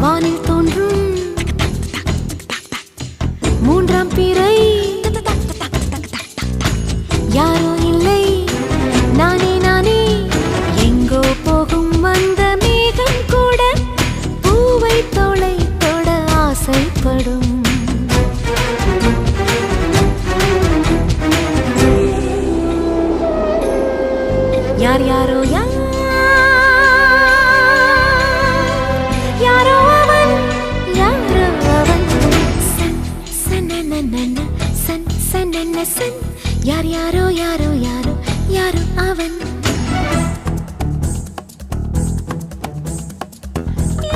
வானில் தோன்றும் மூன்றாம் பிறை யாரோ இல்லை நானே நானே எங்கோ போகும் அந்த மேகம் கூட பூவை தோளை தொட ஆசைப்படும் யார் யாரோ யாரோ அவன் யாரோ அவன் சன் சனனனன சன் சனன சன் யார் யாரோ யாரோ யாரோ யாரோ அவன்